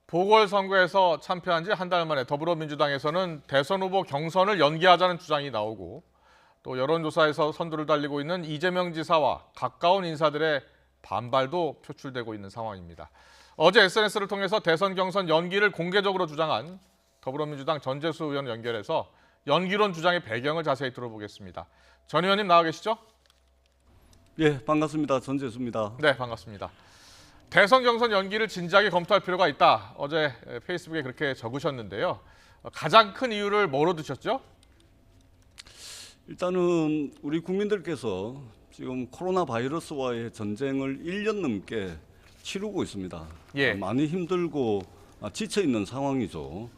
보궐선거에서 참패한 지 한 달 만에 더불어민주당에서는 대선 후보 경선을 연기하자는 주장이 나오고 또 여론조사에서 선두를 달리고 있는 이재명 지사와 가까운 인사들의 반발도 표출되고 있는 상황입니다. 어제 SNS를 통해서 대선 경선 연기를 공개적으로 주장한 더불어민주당 전재수 의원 연결해서 연기론 주장의 배경을 자세히 들어보겠습니다. 전 의원님 나와 계시죠? 예, 반갑습니다. 전재수입니다. 네, 반갑습니다. 대선 경선 연기를 진지하게 검토할 필요가 있다. 어제 페이스북에 그렇게 적으셨는데요. 가장 큰 이유를 뭐로 두셨죠? 일단은 우리 국민들께서 지금 코로나 바이러스와의 전쟁을 1년 넘게 치르고 있습니다. 예. 많이 힘들고 지쳐 있는 상황이죠.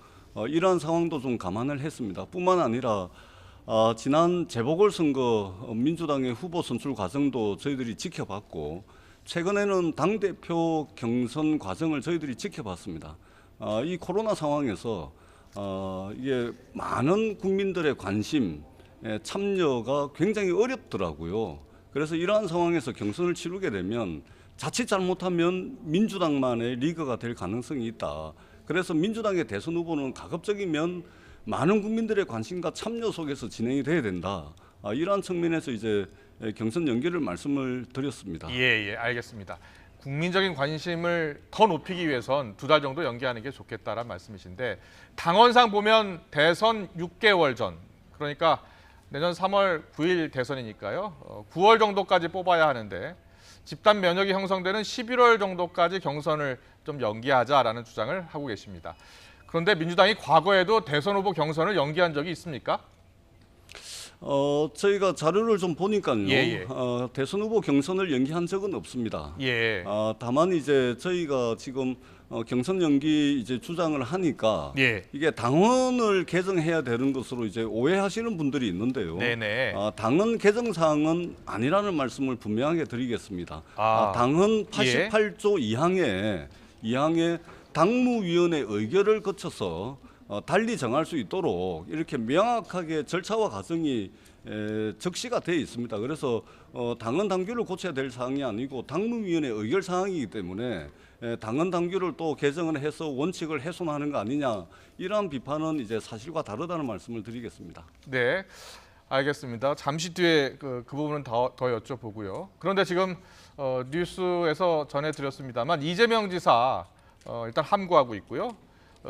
이러한 상황도 좀 감안을 했습니다. 뿐만 아니라 지난 재보궐선거 민주당의 후보 선출 과정도 저희들이 지켜봤고 최근에는 당대표 경선 과정을 저희들이 지켜봤습니다. 이 코로나 상황에서 이게 많은 국민들의 관심, 참여가 굉장히 어렵더라고요. 그래서 이러한 상황에서 경선을 치르게 되면 자칫 잘못하면 민주당만의 리그가 될 가능성이 있다. 그래서 민주당의 대선 후보는 가급적이면 많은 국민들의 관심과 참여 속에서 진행이 돼야 된다. 이러한 측면에서 이제 경선 연기를 말씀을 드렸습니다. 예, 알겠습니다. 국민적인 관심을 더 높이기 위해선 2달 정도 연기하는 게 좋겠다라는 말씀이신데 당원상 보면 대선 6개월 전, 그러니까 내년 3월 9일 대선이니까요. 9월 정도까지 뽑아야 하는데 집단 면역이 형성되는 11월 정도까지 경선을 좀 연기하자라는 주장을 하고 계십니다. 그런데 민주당이 과거에도 대선 후보 경선을 연기한 적이 있습니까? 저희가 자료를 좀 보니까요. 예. 대선 후보 경선을 연기한 적은 없습니다. 예. 다만 이제 저희가 지금 경선 연기 이제 주장을 하니까 예. 이게 당헌을 개정해야 되는 것으로 이제 오해하시는 분들이 있는데요. 네네. 당헌 개정 사항은 아니라는 말씀을 분명하게 드리겠습니다. 당헌 88조 2항에 당무위원회 의결을 거쳐서 달리 정할 수 있도록 이렇게 명확하게 절차와 과정이 적시가 되어 있습니다. 그래서 당헌 당규를 고쳐야 될 사항이 아니고 당무위원회 의결 사항이기 때문에 당헌 당규를 또 개정을 해서 원칙을 훼손하는 거 아니냐, 이러한 비판은 이제 사실과 다르다는 말씀을 드리겠습니다. 네, 알겠습니다. 잠시 뒤에 그 부분은 더 여쭤보고요. 그런데 지금 뉴스에서 전해드렸습니다만 이재명 지사 일단 함구하고 있고요.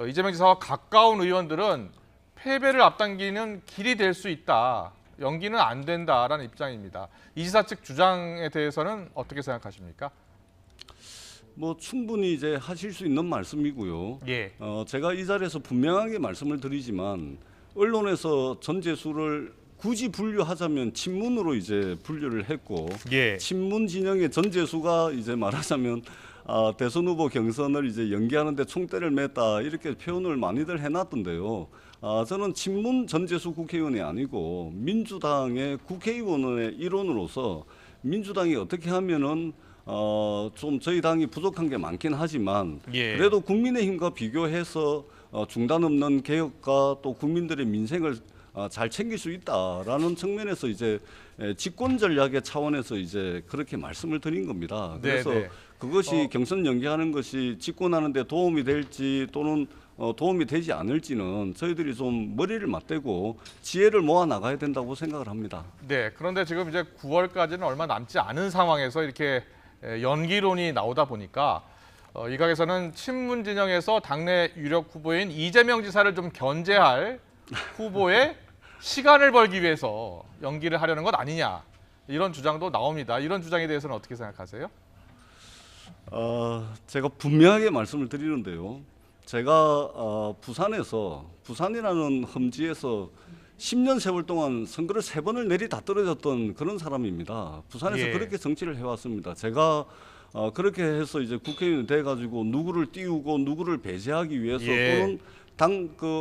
이재명 지사와 가까운 의원들은 패배를 앞당기는 길이 될 수 있다. 연기는 안 된다라는 입장입니다. 이 지사 측 주장에 대해서는 어떻게 생각하십니까? 뭐 충분히 이제 하실 수 있는 말씀이고요. 예. 제가 이 자리에서 분명하게 말씀을 드리지만 언론에서 전재수를 굳이 분류하자면 친문으로 이제 분류를 했고 예. 친문 진영의 전재수가 이제 말하자면 대선 후보 경선을 이제 연기하는데 총대를 맸다, 이렇게 표현을 많이들 해놨던데요. 저는 친문 전재수 국회의원이 아니고 민주당의 국회의원의 일원으로서 민주당이 어떻게 하면은 좀 저희 당이 부족한 게 많긴 하지만 그래도 국민의힘과 비교해서 중단 없는 개혁과 또 국민들의 민생을 잘 챙길 수 있다라는 측면에서 이제 집권 전략의 차원에서 이제 그렇게 말씀을 드린 겁니다. 그래서 그것이 경선 연기하는 것이 집권하는 데 도움이 될지 또는 도움이 되지 않을지는 저희들이 좀 머리를 맞대고 지혜를 모아 나가야 된다고 생각을 합니다. 네, 그런데 지금 이제 9월까지는 얼마 남지 않은 상황에서 이렇게 연기론이 나오다 보니까 일각에서는 친문 진영에서 당내 유력 후보인 이재명 지사를 좀 견제할 후보의 시간을 벌기 위해서 연기를 하려는 것 아니냐, 이런 주장도 나옵니다. 이런 주장에 대해서는 어떻게 생각하세요? 제가 분명하게 말씀을 드리는데요. 제가 부산이라는 험지에서 10년 세월 동안 선거를 3번을 내리다 떨어졌던 그런 사람입니다. 부산에서 그렇게 정치를 해왔습니다. 제가 그렇게 해서 이제 국회의원이 돼가지고 누구를 띄우고 누구를 배제하기 위해서 또는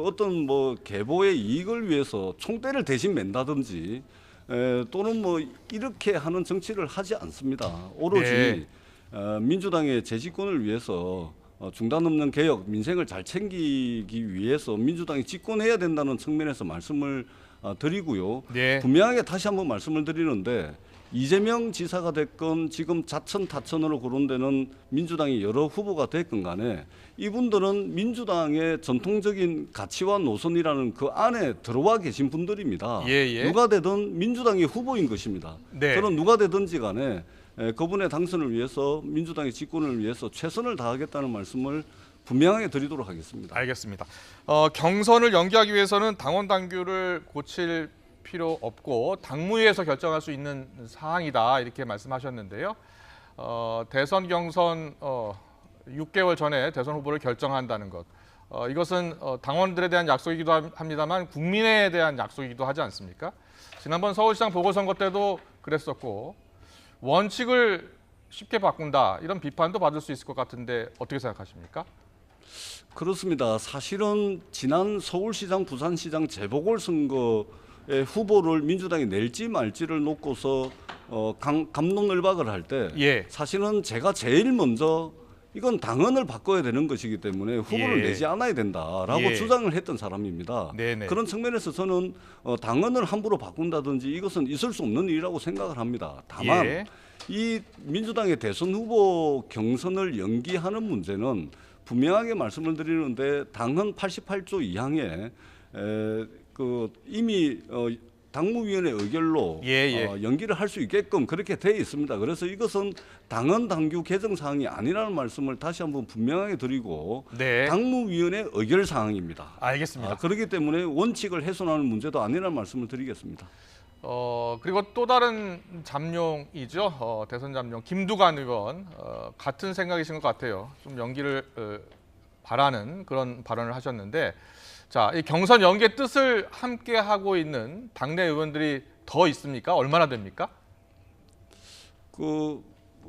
어떤 뭐 계보의 이익을 위해서 총대를 대신 맨다든지 또는 뭐 이렇게 하는 정치를 하지 않습니다. 오로지 민주당의 재집권을 위해서 중단 없는 개혁, 민생을 잘 챙기기 위해서 민주당이 집권해야 된다는 측면에서 말씀을 드리고요. 분명하게 다시 한번 말씀을 드리는데 이재명 지사가 됐건 지금 자천 타천으로 거론되는 민주당의 여러 후보가 됐건 간에 이분들은 민주당의 전통적인 가치와 노선이라는 그 안에 들어와 계신 분들입니다. 예. 누가 되든 민주당의 후보인 것입니다. 네. 저는 누가 되든지 간에 그분의 당선을 위해서 민주당의 집권을 위해서 최선을 다하겠다는 말씀을 분명하게 드리도록 하겠습니다. 알겠습니다. 경선을 연기하기 위해서는 당원 당규를 고칠 필요 없고 당무위에서 결정할 수 있는 사항이다 이렇게 말씀하셨는데요. 대선 경선 6개월 전에 대선 후보를 결정한다는 것. 이것은 당원들에 대한 약속이기도 합니다만 국민에 대한 약속이기도 하지 않습니까? 지난번 서울시장 보궐선거 때도 그랬었고 원칙을 쉽게 바꾼다 이런 비판도 받을 수 있을 것 같은데 어떻게 생각하십니까? 그렇습니다. 사실은 지난 서울시장, 부산시장 재보궐선거의 후보를 민주당이 낼지 말지를 놓고서 갑론을박을 할 때 예. 사실은 제가 제일 먼저 이건 당헌을 바꿔야 되는 것이기 때문에 후보를 예. 내지 않아야 된다라고 예. 주장을 했던 사람입니다. 네네. 그런 측면에서 저는 당헌을 함부로 바꾼다든지 이것은 있을 수 없는 일이라고 생각을 합니다. 다만 예. 이 민주당의 대선 후보 경선을 연기하는 문제는 분명하게 말씀을 드리는데 당헌 88조 2항에 이미 당무위원회 의결로 연기를 할 수 있게끔 그렇게 돼 있습니다. 그래서 이것은 당헌 당규 개정 사항이 아니라는 말씀을 다시 한번 분명하게 드리고 네. 당무위원회 의결 사항입니다. 알겠습니다. 그렇기 때문에 원칙을 훼손하는 문제도 아니라는 말씀을 드리겠습니다. 그리고 또 다른 잠룡이죠. 대선 잠룡 김두관 의원 같은 생각이신 것 같아요. 좀 연기를 바라는 그런 발언을 하셨는데 자, 이 경선 연기의 뜻을 함께 하고 있는 당내 의원들이 더 있습니까? 얼마나 됩니까?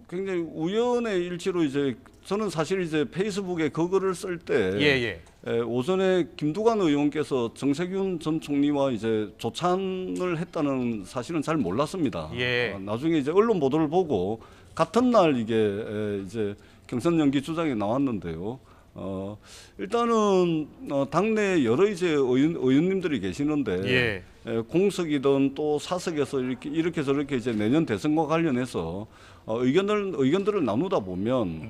굉장히 우연의 일치로 이제 저는 사실 이제 페이스북에 그거를 쓸 때 오전에 김두관 의원께서 정세균 전 총리와 이제 조찬을 했다는 사실은 잘 몰랐습니다. 나중에 이제 언론 보도를 보고 같은 날 이게 이제 경선 연기 주장이 나왔는데요. 일단은 당내 여러 이제 의원님들이 계시는데 공석이든 또 사석에서 이렇게 저렇게 이제 내년 대선과 관련해서 의견들을 나누다 보면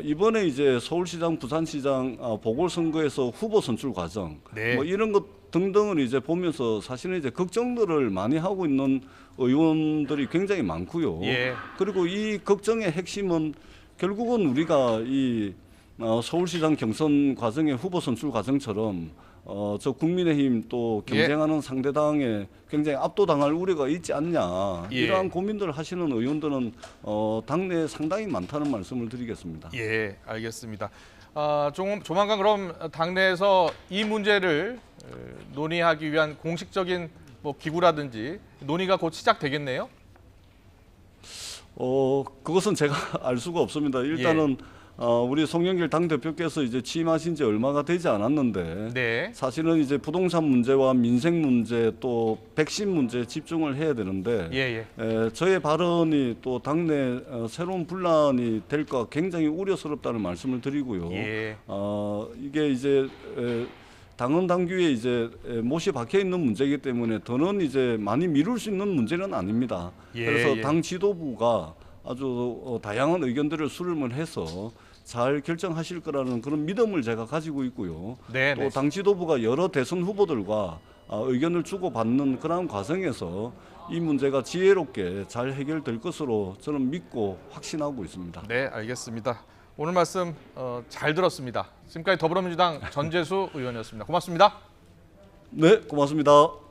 이번에 이제 서울시장, 부산시장 보궐선거에서 후보 선출 과정 뭐 이런 것 등등을 이제 보면서 사실은 이제 걱정들을 많이 하고 있는 의원들이 굉장히 많고요. 그리고 이 걱정의 핵심은 결국은 우리가 이 서울시장 경선 과정의 후보 선출 과정처럼 저 국민의힘 또 경쟁하는 상대당에 굉장히 압도당할 우려가 있지 않냐 이러한 고민들을 하시는 의원들은 당내에 상당히 많다는 말씀을 드리겠습니다. 예, 알겠습니다. 조만간 그럼 당내에서 이 문제를 논의하기 위한 공식적인 뭐 기구라든지 논의가 곧 시작되겠네요. 그것은 제가 알 수가 없습니다. 일단은 우리 송영길 당대표께서 이제 취임하신 지 얼마가 되지 않았는데 사실은 이제 부동산 문제와 민생 문제 또 백신 문제에 집중을 해야 되는데 저의 발언이 또 당내 새로운 분란이 될까 굉장히 우려스럽다는 말씀을 드리고요. 이게 이제 당헌 당규에 이제 못이 박혀 있는 문제이기 때문에 더는 이제 많이 미룰 수 있는 문제는 아닙니다. 그래서 당 지도부가 아주 다양한 의견들을 수렴을 해서 잘 결정하실 거라는 그런 믿음을 제가 가지고 있고요. 또 당 지도부가 여러 대선 후보들과 의견을 주고받는 그런 과정에서 이 문제가 지혜롭게 잘 해결될 것으로 저는 믿고 확신하고 있습니다. 네, 알겠습니다. 오늘 말씀 잘 들었습니다. 지금까지 더불어민주당 전재수 의원이었습니다. 고맙습니다. 네, 고맙습니다.